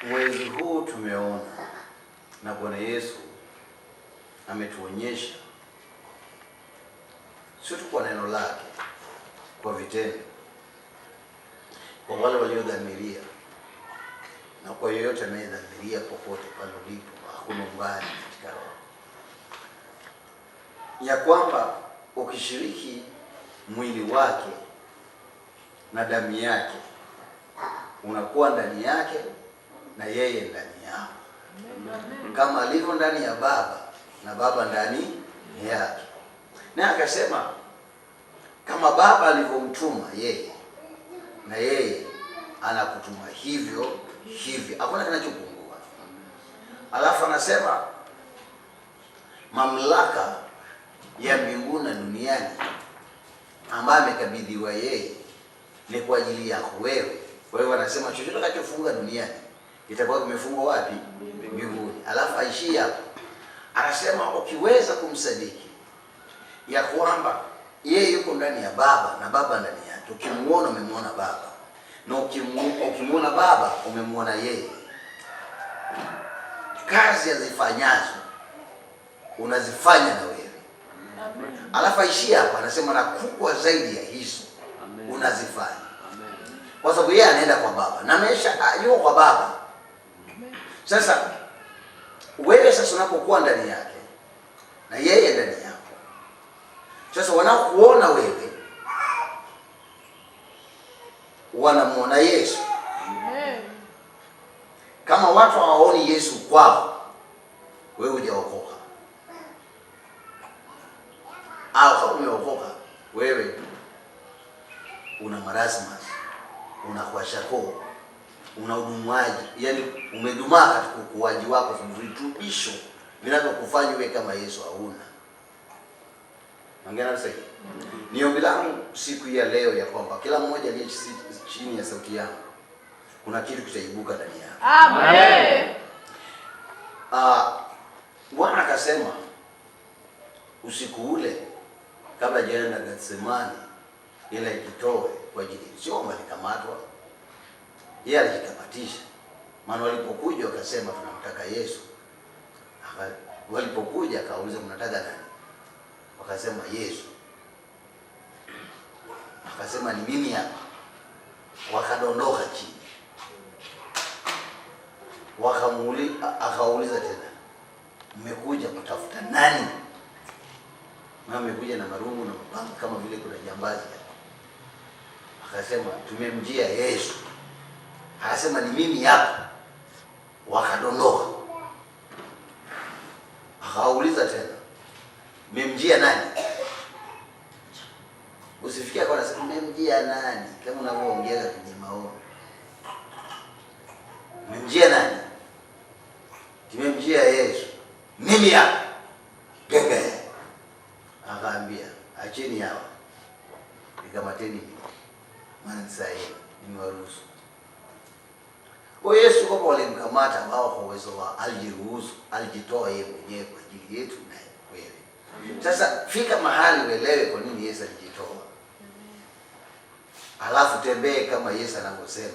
Mwezi huu tumeona na Bwana Yesu ametuonyesha, sio tu kwa neno lake, kwa vitendo, kwa wale waliodhamiria na kwa yoyote anayedhamiria popote pale ulipo, hakuna umbali katika roho, ya kwamba ukishiriki mwili wake na damu yake unakuwa ndani yake na yeye ndani yao, kama alivyo ndani ya Baba na Baba ndani yake. Na akasema kama Baba alivyomtuma yeye, na yeye anakutuma hivyo hivyo, hakuna kinachopungua. Alafu anasema mamlaka ya mbinguni na duniani ambayo amekabidhiwa yeye ni kwa ajili yako wewe. Kwa hiyo anasema chochote utakachofunga duniani itakuwa kimefungwa wapi? Mbinguni. Alafu aishia hapo, anasema ukiweza kumsadiki ya kwamba yeye yuko ndani ya Baba na Baba ndani yake, ukimuona umemwona Baba, na ukimuona Baba umemwona yeye. Kazi azifanyazo unazifanya na wewe. Alafu aishia hapa, anasema na kubwa zaidi ya hizo unazifanya. Kwa sababu yeye anaenda kwa Baba na yuko kwa Baba. Sasa wewe unapokuwa ndani yake na yeye ndani yako, sasa wanakuona wewe wanamuona Yesu. Kama watu hawaoni Yesu kwao, wewe hujaokoka. Au kama umeokoka, wewe una marasmus, una kwashako, una udumaji, yani umedumaa katika ukuaji wako, virutubisho vinavyokufanya wewe kama Yesu hauna. Ngana sasa. Ni ombi langu siku ya leo ya kwamba kila mmoja aliye chini ya sauti yangu kuna kitu kitaibuka ndani yake. Amen. Bwana akasema usiku ule kabla hajaenda Getsemani ile ikitoe kwa ajili, sio kwamba alikamatwa, yeye alijikamatisha. Maana walipokuja wakasema tunamtaka Yesu. Walipokuja akauliza mnataka nani? Wakasema Yesu. Akasema ni mimi hapa. Wakadondoka chini. Akauliza tena, mmekuja kutafuta nani? Mama mmekuja na marungu na mapanga kama vile kuna jambazi. Akasema tumemjia Yesu. Akasema ni mimi hapa. Wakadondoka. Akauliza tena, mmemjia nani? Usifikia kwa nasema mmemjia nani kama unavyoongea kwenye maombi. Mmemjia nani? Tumemjia Yesu. Mimi hapa. Gege. Akaambia acheni hawa, nikamateni maana sasa nimewaruhusu. Kwa Yesu kwa walimkamata wao kwa uwezo wa alijiruhusu, alijitoa yeye mwenyewe kwa ajili yetu na wewe. Sasa fika mahali uelewe kwa nini Yesu alijitoa. Alafu tembee kama Yesu anavyosema.